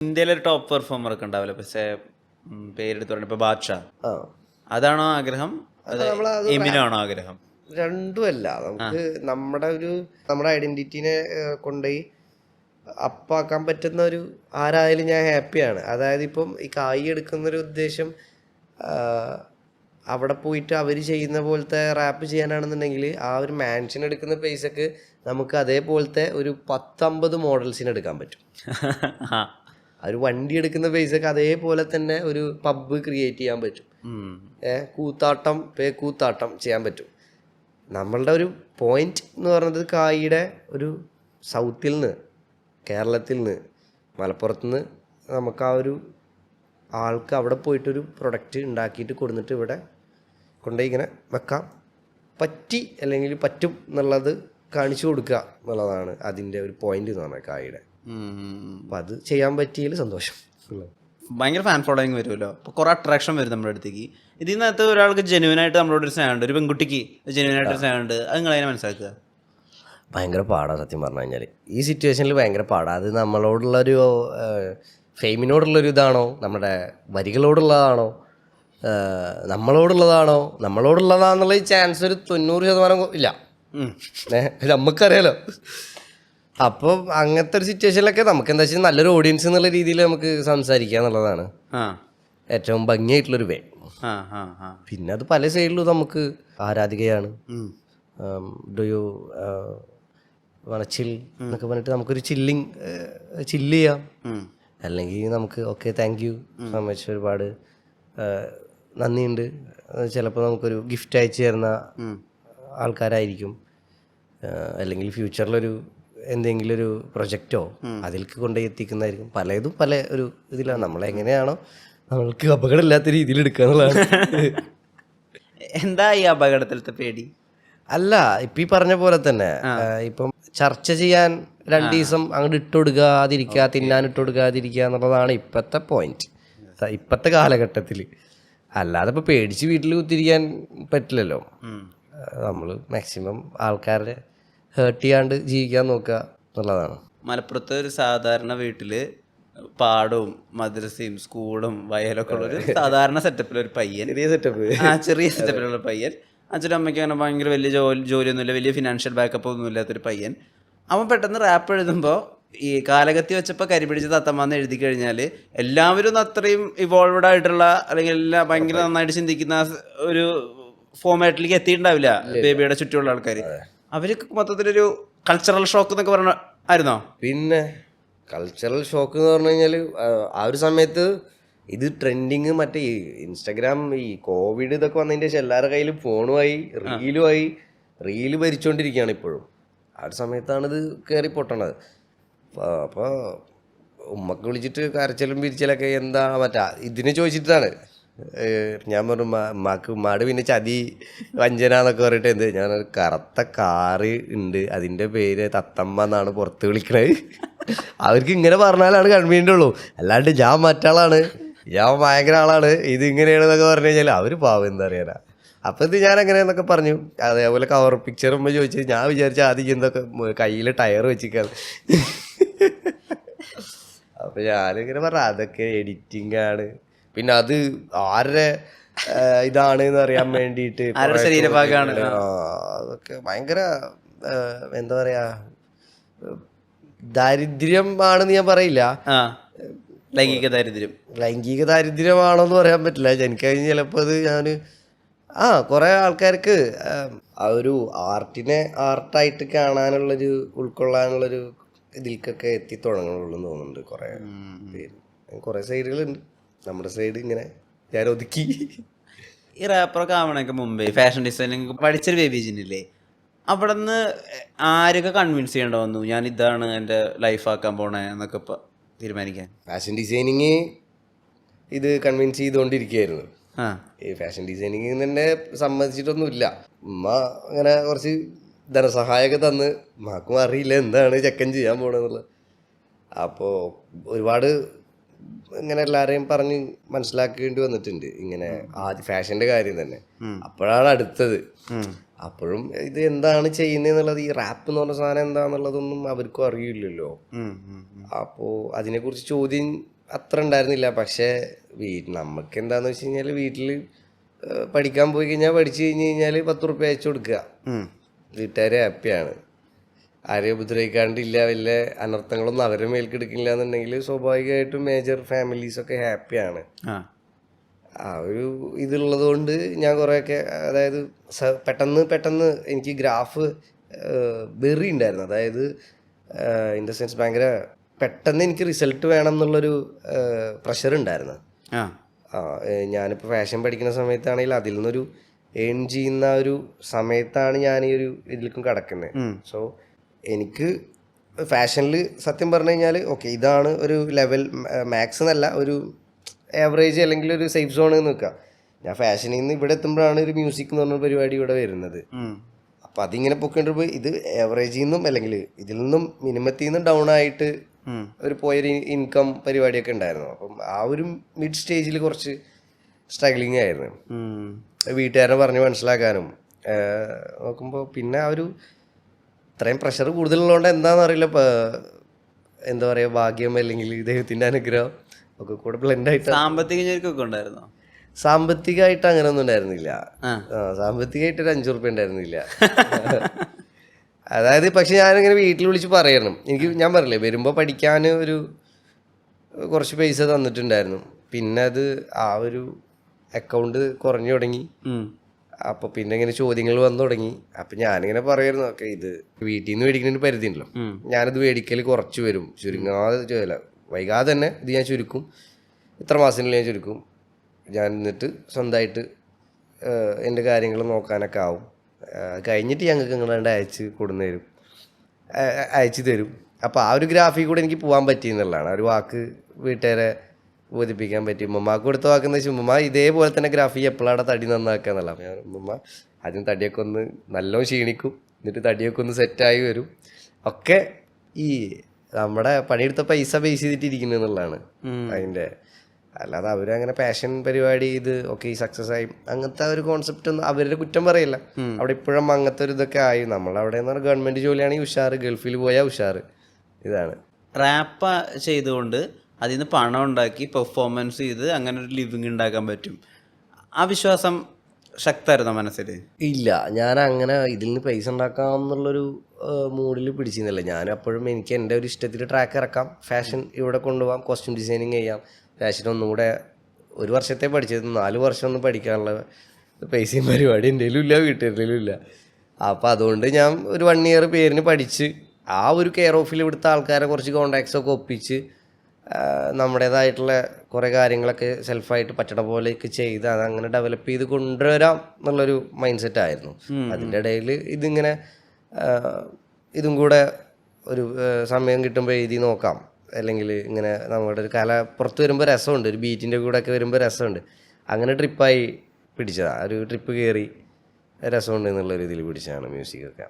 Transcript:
ഇന്ത്യയിലെ ഒരു top performer ഒക്കെ ഉണ്ടാവില്ല, പക്ഷേ പേരെടുത്ത് പറയുന്നത് ഇപ്പോൾ ബാദ്ഷാ, അതാണോ ആഗ്രഹം? എമിനാണോ ആഗ്രഹം? രണ്ടുമല്ല. നമുക്ക് നമ്മുടെ ഐഡന്റിറ്റിനെ കൊണ്ടുപോയി അപ്പാക്കാൻ പറ്റുന്ന ഒരു ആരായാലും ഞാൻ ഹാപ്പിയാണ്. അതായത് ഇപ്പം ഈ കായ് എടുക്കുന്നൊരു ഉദ്ദേശം അവിടെ പോയിട്ട് അവർ ചെയ്യുന്ന പോലത്തെ റാപ്പ് ചെയ്യാനാണെന്നുണ്ടെങ്കിൽ ആ ഒരു മാൻഷൻ എടുക്കുന്ന പൈസക്ക് നമുക്ക് അതേപോലത്തെ ഒരു 10-50 മോഡൽസിന് എടുക്കാൻ പറ്റും. ഒരു വണ്ടി എടുക്കുന്ന പൈസക്ക് അതേപോലെ തന്നെ ഒരു പബ്ബ് ക്രിയേറ്റ് ചെയ്യാൻ പറ്റും. കൂത്താട്ടം ചെയ്യാൻ പറ്റും. നമ്മളുടെ ഒരു പോയിന്റ് എന്ന് പറയുന്നത് കായിയുടെ ഒരു സൗത്തിൽ നിന്ന്, കേരളത്തിൽ നിന്ന്, മലപ്പുറത്ത് നിന്ന് നമുക്ക് ആ ഒരു ആൾക്ക് അവിടെ പോയിട്ടൊരു പ്രൊഡക്റ്റ് ഉണ്ടാക്കിയിട്ട് കൊടുത്തിട്ട് ഇവിടെ കൊണ്ടുപോയി ഇങ്ങനെ വെക്കാം അല്ലെങ്കിൽ പറ്റും എന്നുള്ളത് കാണിച്ചു കൊടുക്കുക എന്നുള്ളതാണ് അതിൻ്റെ ഒരു പോയിന്റ് എന്ന് പറഞ്ഞാൽ കായിയുടെ. അപ്പം അത് ചെയ്യാൻ പറ്റിയതിൽ സന്തോഷം. ഭയങ്കര ഫാൻ ഫോളോയിങ് വരുമല്ലോ, അപ്പോൾ കുറേ അട്രാക്ഷൻ വരും നമ്മുടെ അടുത്തേക്ക്. ഇതിനകത്ത് ഒരാൾക്ക് ജെന്യുവനായിട്ട് നമ്മളോടൊരു സ്നേഹമുണ്ട്, ഒരു പെൺകുട്ടിക്ക് ജെന്യുവനായിട്ടൊരു സ്നേഹമുണ്ട്, അത് നിങ്ങളതിനെ മനസ്സിലാക്കുക? ഭയങ്കര പാടാണ് സത്യം പറഞ്ഞു കഴിഞ്ഞാൽ. ഈ സിറ്റുവേഷനിൽ ഭയങ്കര പാടാണ്. അത് നമ്മളോടുള്ളൊരു ഫെയിമിനോടുള്ളൊരു ഇതാണോ, നമ്മുടെ വരികളോടുള്ളതാണോ, നമ്മളോടുള്ളതാണെന്നുള്ള ചാൻസ് ഒരു 90% ഇല്ല. നമുക്കറിയാലോ. അപ്പം അങ്ങനത്തെ ഒരു സിറ്റുവേഷനിലൊക്കെ നമുക്ക് എന്താ വെച്ചാൽ നല്ലൊരു ഓഡിയൻസ് എന്നുള്ള രീതിയിൽ നമുക്ക് സംസാരിക്കുക എന്നുള്ളതാണ് ഏറ്റവും ഭംഗിയായിട്ടുള്ളൊരു വേ. പിന്നെ അത് പല സൈഡിലും നമുക്ക് ആരാധികയാണ്. ഡു യു ചിൽ എന്നൊക്കെ പറഞ്ഞിട്ട് നമുക്കൊരു ചില്ല് ചെയ്യാം. അല്ലെങ്കിൽ നമുക്ക് okay thank you so much, ഒരുപാട് നന്ദിയുണ്ട്. ചിലപ്പോൾ നമുക്കൊരു ഗിഫ്റ്റ് അയച്ചു തരുന്ന ആൾക്കാരായിരിക്കും, അല്ലെങ്കിൽ ഫ്യൂച്ചറിലൊരു എന്തെങ്കിലും ഒരു പ്രൊജക്റ്റോ അതിലേക്ക് കൊണ്ടുപോയി എത്തിക്കുന്നതായിരിക്കും. പലതും പല ഒരു ഇതിലാണ്. നമ്മളെങ്ങനെയാണോ നമ്മൾക്ക് അപകടമില്ലാത്ത രീതിയിൽ എടുക്കുക എന്നുള്ളതാണ്. എന്താ ഈ അപകടത്തിലത്തെ പേടി? അല്ല, ഇപ്പം ഈ പറഞ്ഞ പോലെ തന്നെ ഇപ്പം ചർച്ച ചെയ്യാൻ 2 ദിവസം അങ്ങോട്ട് ഇട്ടുകൊടുക്കാതിരിക്കുക, തിന്നാൻ ഇട്ടുകൊടുക്കാതിരിക്കുക എന്നുള്ളതാണ് ഇപ്പോഴത്തെ പോയിന്റ്, ഇപ്പോഴത്തെ കാലഘട്ടത്തിൽ. അല്ലാതെ ഇപ്പോൾ പേടിച്ച് വീട്ടിൽ കുത്തിരിക്കാൻ പറ്റില്ലല്ലോ. നമ്മൾ മാക്സിമം ആൾക്കാരെ ഹേർട്ട് ചെയ്യാണ്ട് ജീവിക്കാൻ നോക്കുക എന്നുള്ളതാണ്. മലപ്പുറത്തെ ഒരു സാധാരണ വീട്ടിൽ പാടവും മദ്രസയും സ്കൂളും വയലൊക്കെ ഉള്ള ഒരു സാധാരണ സെറ്റപ്പിലൊരു പയ്യൻ, ചെറിയ സെറ്റപ്പിലുള്ള പയ്യൻ, അച്ഛനും അമ്മയ്ക്ക് അങ്ങനെ ഭയങ്കര വലിയ ജോലിയൊന്നുമില്ല, വലിയ ഫിനാൻഷ്യൽ ബാക്കപ്പ് ഒന്നും ഇല്ലാത്തൊരു പയ്യൻ. അവൻ പെട്ടെന്ന് റാപ്പ് എഴുതുമ്പോൾ ഈ കാലകത്തി വെച്ചപ്പോൾ കരിപിടിച്ച് തത്തമ്മാന്ന് എഴുതി കഴിഞ്ഞാൽ എല്ലാവരും അത്രയും ഇവോൾവഡ് ആയിട്ടുള്ള അല്ലെങ്കിൽ എല്ലാം ഭയങ്കര നന്നായിട്ട് ചിന്തിക്കുന്ന ഒരു ഫോമാറ്റിലേക്ക് എത്തിയിട്ടുണ്ടാവില്ല ബേബിയുടെ ചുറ്റുമുള്ള ആൾക്കാർ. അവർക്ക് മൊത്തത്തിലൊരു കൾച്ചറൽ ഷോക്ക് എന്നൊക്കെ പറഞ്ഞ ആയിരുന്നോ? പിന്നെ കൾച്ചറൽ ഷോക്ക് എന്ന് പറഞ്ഞു കഴിഞ്ഞാൽ ആ ഒരു സമയത്ത് ഇത് ട്രെൻഡിങ്, മറ്റേ ഇൻസ്റ്റഗ്രാം, ഈ കോവിഡ് ഇതൊക്കെ വന്നതിൻ്റെ ശേഷം എല്ലാവരുടെ കയ്യിലും ഫോണുമായി റീല് ഭരിച്ചുകൊണ്ടിരിക്കുകയാണ് ഇപ്പോഴും. ആ ഒരു സമയത്താണ് ഇത് കയറി പൊട്ടണത്. അപ്പോൾ ഉമ്മക്ക് വിളിച്ചിട്ട് കരച്ചിലും പിരിച്ചിലൊക്കെ എന്താ ഇതിനെ ചോദിച്ചിട്ടാണ്. ഞാൻ പറഞ്ഞു ഉമ്മാട് പിന്നെ ചതി വഞ്ചന എന്നൊക്കെ പറഞ്ഞിട്ട് എന്ത്, ഞാനൊരു കറുത്ത കാറ് ഉണ്ട്, അതിൻ്റെ പേര് തത്തമ്മ എന്നാണ് പുറത്ത് വിളിക്കണത്. അവർക്ക് ഇങ്ങനെ പറഞ്ഞാലാണ് കൺവീനിയൻ്റ് ഉള്ളൂ. അല്ലാണ്ട് ഞാൻ മറ്റാളാണ്, ഞാൻ ഭയങ്കര ആളാണ്, ഇത് ഇങ്ങനെയാണെന്നൊക്കെ പറഞ്ഞു കഴിഞ്ഞാൽ അവർ പാവം എന്താ അറിയാനാ. അപ്പം ഇത് ഞാൻ എങ്ങനെയാന്നൊക്കെ പറഞ്ഞു. അതേപോലെ കവർ പിക്ചർ ഉമ്മ ചോദിച്ചു. ഞാൻ വിചാരിച്ച ആദ്യം എന്തൊക്കെ കയ്യിൽ ടയർ വെച്ചിരിക്കാണ്. അപ്പം ഞാനിങ്ങനെ പറഞ്ഞു അതൊക്കെ എഡിറ്റിംഗ് ആണ്, പിന്നെ അത് ആരുടെ ഇതാണ് എന്ന് അറിയാൻ വേണ്ടിയിട്ട് അതൊക്കെ ഭയങ്കര എന്താ പറയാ ദാരിദ്ര്യം ആണെന്ന് ഞാൻ പറയില്ല. ലൈംഗിക ദാരിദ്ര്യമാണോന്ന് പറയാൻ പറ്റില്ല. എനിക്കതിന് ചിലപ്പോൾ അത് ഞാൻ കുറേ ആൾക്കാർക്ക് ആ ഒരു ആർട്ടിനെ ആർട്ടായിട്ട് കാണാനുള്ളൊരു ഉൾക്കൊള്ളാനുള്ളൊരു ഇതിൽക്കൊക്കെ എത്തി തുടങ്ങുള്ളൂ എന്ന് തോന്നുന്നുണ്ട് കുറേ പേര്. കുറേ സൈഡുകളുണ്ട്. നമ്മുടെ സൈഡ് ഇങ്ങനെ ഞാൻ ഒതുക്കി. ഈ റാപ്പറൊക്കെ ആവണൊക്കെ മുമ്പേ ഫാഷൻ ഡിസൈനിങ് പഠിച്ചൊരു ബേബീജിനില്ലേ, അവിടെ നിന്ന് ആരൊക്കെ കൺവിൻസ് ചെയ്യേണ്ട വന്നു ഞാൻ ഇതാണ് എൻ്റെ ലൈഫാക്കാൻ പോണേ എന്നൊക്കെ തീരുമാനിക്കാൻ? ഫാഷൻ ഡിസൈനിങ് ഇത് കൺവിൻസ് ചെയ്തുകൊണ്ടിരിക്കുകയായിരുന്നു. ഈ ഫാഷൻ ഡിസൈനിങ് തന്നെ സമ്മതിച്ചിട്ടൊന്നുമില്ല. ഉമ്മ അങ്ങനെ കുറച്ച് ധനസഹായമൊക്കെ തന്ന്, ഉമ്മാക്കും അറിയില്ല എന്താണ് ചെക്കൻ ചെയ്യാൻ പോണെന്നുള്ളത്. അപ്പോൾ ഒരുപാട് ഇങ്ങനെ എല്ലാവരെയും പറഞ്ഞ് മനസ്സിലാക്കേണ്ടി വന്നിട്ടുണ്ട് ഇങ്ങനെ ആദ്യ ഫാഷൻ്റെ കാര്യം തന്നെ. അപ്പോഴാണ് അടുത്തത് അപ്പോഴും ഇത് എന്താണ് ചെയ്യുന്നതെന്നുള്ളത്, ഈ റാപ്പ് എന്ന് പറഞ്ഞ സാധനം എന്താണെന്നുള്ളതൊന്നും അവർക്കും അറിയില്ലല്ലോ. അപ്പോൾ അതിനെക്കുറിച്ച് ചോദ്യം അത്ര ഉണ്ടായിരുന്നില്ല. പക്ഷേ നമുക്ക് എന്താണെന്ന് വെച്ച് കഴിഞ്ഞാൽ വീട്ടിൽ പഠിക്കാൻ പോയി കഴിഞ്ഞാൽ പഠിച്ചു കഴിഞ്ഞ് കഴിഞ്ഞാൽ 10 റുപ്യ അയച്ചു കൊടുക്കുക, വീട്ടുകാർ ഹാപ്പിയാണ്. ആരെയും ഉപദ്രവിക്കാണ്ടില്ല, വലിയ അനർത്ഥങ്ങളൊന്നും അവരെ മേൽക്കെടുക്കില്ല എന്നുണ്ടെങ്കിൽ സ്വാഭാവികമായിട്ടും മേജർ ഫാമിലീസൊക്കെ ഹാപ്പിയാണ്. ആ ഒരു ഇതുള്ളത് കൊണ്ട് ഞാൻ കുറേയൊക്കെ, അതായത് പെട്ടെന്ന് എനിക്ക് ഗ്രാഫ് വെറി ഉണ്ടായിരുന്നു. അതായത് ഇൻ ദ സെൻസ് ഭയങ്കര പെട്ടെന്ന് എനിക്ക് റിസൾട്ട് വേണം എന്നുള്ളൊരു പ്രഷർ ഉണ്ടായിരുന്നു. ഞാനിപ്പോൾ ഫാഷൻ പഠിക്കുന്ന സമയത്താണെങ്കിൽ അതിൽ നിന്നൊരു ഏൺ ചെയ്യുന്ന ഒരു സമയത്താണ് ഞാൻ ഈ ഒരു ഇതിലേക്കും കിടക്കുന്നത്. സോ എനിക്ക് ഫാഷനിൽ സത്യം പറഞ്ഞു കഴിഞ്ഞാൽ ഓക്കെ ഇതാണ് ഒരു ലെവൽ, മാക്സ് എന്നല്ല, ഒരു ആവറേജ് അല്ലെങ്കിൽ ഒരു സേഫ് സോൺ എന്ന് വെക്കാം. ഞാൻ ഫാഷനിൽ നിന്ന് ഇവിടെ എത്തുമ്പോഴാണ് ഒരു മ്യൂസിക് എന്ന് പറഞ്ഞ പരിപാടി ഇവിടെ വരുന്നത്. അപ്പം അതിങ്ങനെ പൊക്കേണ്ടപ്പോൾ ഇത് ആവറേജിൽ നിന്നും അല്ലെങ്കിൽ ഇതിൽ നിന്നും മിനിമത്തിൽ നിന്നും ഡൗൺ ആയിട്ട് ഒരു പോയൊരു ഇൻകം പരിപാടിയൊക്കെ ഉണ്ടായിരുന്നു. അപ്പം ആ ഒരു മിഡ് സ്റ്റേജിൽ കുറച്ച് സ്ട്രഗ്ലിങ് ആയിരുന്നു, വീട്ടുകാരെ പറഞ്ഞ് മനസ്സിലാക്കാനും നോക്കുമ്പോൾ. പിന്നെ ആ ഒരു ഇത്രയും പ്രഷർ കൂടുതലുള്ളതുകൊണ്ട് എന്താണെന്ന് അറിയില്ല, എന്താ പറയുക, ഭാഗ്യം അല്ലെങ്കിൽ ദൈവത്തിൻ്റെ അനുഗ്രഹം ഒക്കെ കൂടെ ബ്ലെൻഡായിട്ട്. സാമ്പത്തിക ഞെരുക്കൊക്കെ ഉണ്ടായിരുന്നോ? സാമ്പത്തികമായിട്ട് അങ്ങനെയൊന്നും ഉണ്ടായിരുന്നില്ല. സാമ്പത്തികമായിട്ട് ഒരു 5 റുപ്യ ഉണ്ടായിരുന്നില്ല. അതായത് പക്ഷെ ഞാനിങ്ങനെ വീട്ടിൽ വിളിച്ച് പറയണം, എനിക്ക് ഞാൻ പറഞ്ഞില്ലേ വരുമ്പോൾ പഠിക്കാൻ ഒരു കുറച്ച് പൈസ തന്നിട്ടുണ്ടായിരുന്നു. പിന്നെ അത് ആ ഒരു അക്കൗണ്ട് കുറഞ്ഞു തുടങ്ങി. അപ്പോൾ പിന്നെ ഇങ്ങനെ ചോദ്യങ്ങൾ വന്നു തുടങ്ങി. അപ്പം ഞാനിങ്ങനെ പറയുമായിരുന്നു, ഓക്കെ ഇത് വീട്ടിൽ നിന്ന് മേടിക്കുന്നതിന് പരിധി ഉണ്ടല്ലോ, ഞാനിത് മേടിക്കൽ കുറച്ച് വരും, ചുരുങ്ങാതെ വൈകാതെ തന്നെ ഇത് ഞാൻ ചുരുക്കും, ഇത്ര മാസത്തിനുള്ളിൽ ഞാൻ ചുരുക്കും, ഞാൻ എന്നിട്ട് സ്വന്തമായിട്ട് എൻ്റെ കാര്യങ്ങൾ നോക്കാനൊക്കെ ആവും, കഴിഞ്ഞിട്ട് ഞങ്ങൾക്ക് ഇങ്ങോട്ട് അയച്ചു തരും. അപ്പോൾ ആ ഒരു ഗ്രാഫിൽ കൂടെ എനിക്ക് പോകാൻ പറ്റിയെന്നുള്ളതാണ്. ആ ഒരു വാക്ക് വീട്ടുകാരെ ബോധിപ്പിക്കാൻ പറ്റി. ഉമ്മമാക്ക് കൊടുത്ത വാക്കെന്ന് വെച്ചാൽ ഉമ്മ ഇതേപോലെ തന്നെ ഗ്രാഫി എപ്പോഴാണ് തടി നന്നാക്കുക എന്നുള്ള. അപ്പോൾ ഞാൻ ഉമ്മ ആദ്യം തടിയൊക്കെ ഒന്ന് നല്ലോണം ക്ഷീണിക്കും, എന്നിട്ട് തടിയൊക്കെ ഒന്ന് സെറ്റായി വരും. ഒക്കെ ഈ നമ്മുടെ പണിയെടുത്ത പൈസ ബേസ് ചെയ്തിട്ടിരിക്കുന്നു എന്നുള്ളതാണ് അതിൻ്റെ. അല്ലാതെ അവരങ്ങനെ പാഷൻ പരിപാടി ഇത് ഒക്കെ ഈ സക്സസ് ആയി അങ്ങനത്തെ ഒരു കോൺസെപ്റ്റ് ഒന്നും അവരുടെ കുറ്റം പറയില്ല. അവിടെ ഇപ്പോഴും അങ്ങനത്തെ ഒരു ഇതൊക്കെ ആയി. നമ്മളവിടെ എന്ന് പറഞ്ഞാൽ ഗവൺമെൻറ് ജോലിയാണെങ്കിൽ ഉഷാറ്, ഗൾഫിൽ പോയാൽ ഉഷാറ്. ഇതാണ് റാപ്പ് ചെയ്തുകൊണ്ട് അതിൽ നിന്ന് പണം ഉണ്ടാക്കി പെർഫോമൻസ് ചെയ്ത് അങ്ങനെ ഒരു ലിവിങ് ഉണ്ടാക്കാൻ പറ്റും. ആ വിശ്വാസം ശക്തമായിരുന്നോ മനസ്സിൽ? ഇല്ല, ഞാൻ അങ്ങനെ ഇതിൽ നിന്ന് പൈസ ഉണ്ടാക്കാം എന്നുള്ളൊരു മൂഡിൽ പിടിച്ചിരുന്നില്ല. ഞാൻ അപ്പോഴും എനിക്ക് എൻ്റെ ഒരു ഇഷ്ടത്തിൽ ട്രാക്ക് ഇറക്കാം, ഫാഷൻ ഇവിടെ കൊണ്ടുപോകാം, കോസ്റ്റ്യൂം ഡിസൈനിങ് ചെയ്യാം. ഫാഷൻ ഒന്നുകൂടെ 1 വർഷത്തെ പഠിച്ചത് 4 വർഷം ഒന്നും പഠിക്കാനുള്ള പൈസയും പരിപാടി എൻ്റെ ഇല്ല, വീട്ടുകാരുടെ ഇല്ല. അപ്പോൾ അതുകൊണ്ട് ഞാൻ ഒരു 1 ഇയർ പേരിന് പഠിച്ച് ആ ഒരു കെയർ ഓഫിൽ ഇവിടുത്തെ ആൾക്കാരെ കുറച്ച് കോണ്ടാക്ട്സൊക്കെ ഒപ്പിച്ച് നമ്മുടേതായിട്ടുള്ള കുറേ കാര്യങ്ങളൊക്കെ സെൽഫായിട്ട് പറ്റണ പോലെയൊക്കെ ചെയ്ത് അതങ്ങനെ ഡെവലപ്പ് ചെയ്ത് കൊണ്ടുവരാം എന്നുള്ളൊരു മൈൻഡ് സെറ്റ് ആയിരുന്നു. അതിൻ്റെ ഇടയിൽ ഇതിങ്ങനെ ഇതും കൂടെ ഒരു സമയം കിട്ടുമ്പോൾ എഴുതി നോക്കാം, അല്ലെങ്കിൽ ഇങ്ങനെ നമ്മുടെ ഒരു കല പുറത്ത് വരുമ്പോൾ രസമുണ്ട്, ഒരു ബീറ്റിൻ്റെ കൂടെ ഒക്കെ വരുമ്പോൾ രസമുണ്ട്. അങ്ങനെ ട്രിപ്പായി പിടിച്ചതാണ്, ഒരു ട്രിപ്പ് കയറി രസമുണ്ട് എന്നുള്ളൊരു ഇതിൽ പിടിച്ചതാണ് മ്യൂസിക്കൊക്കെ.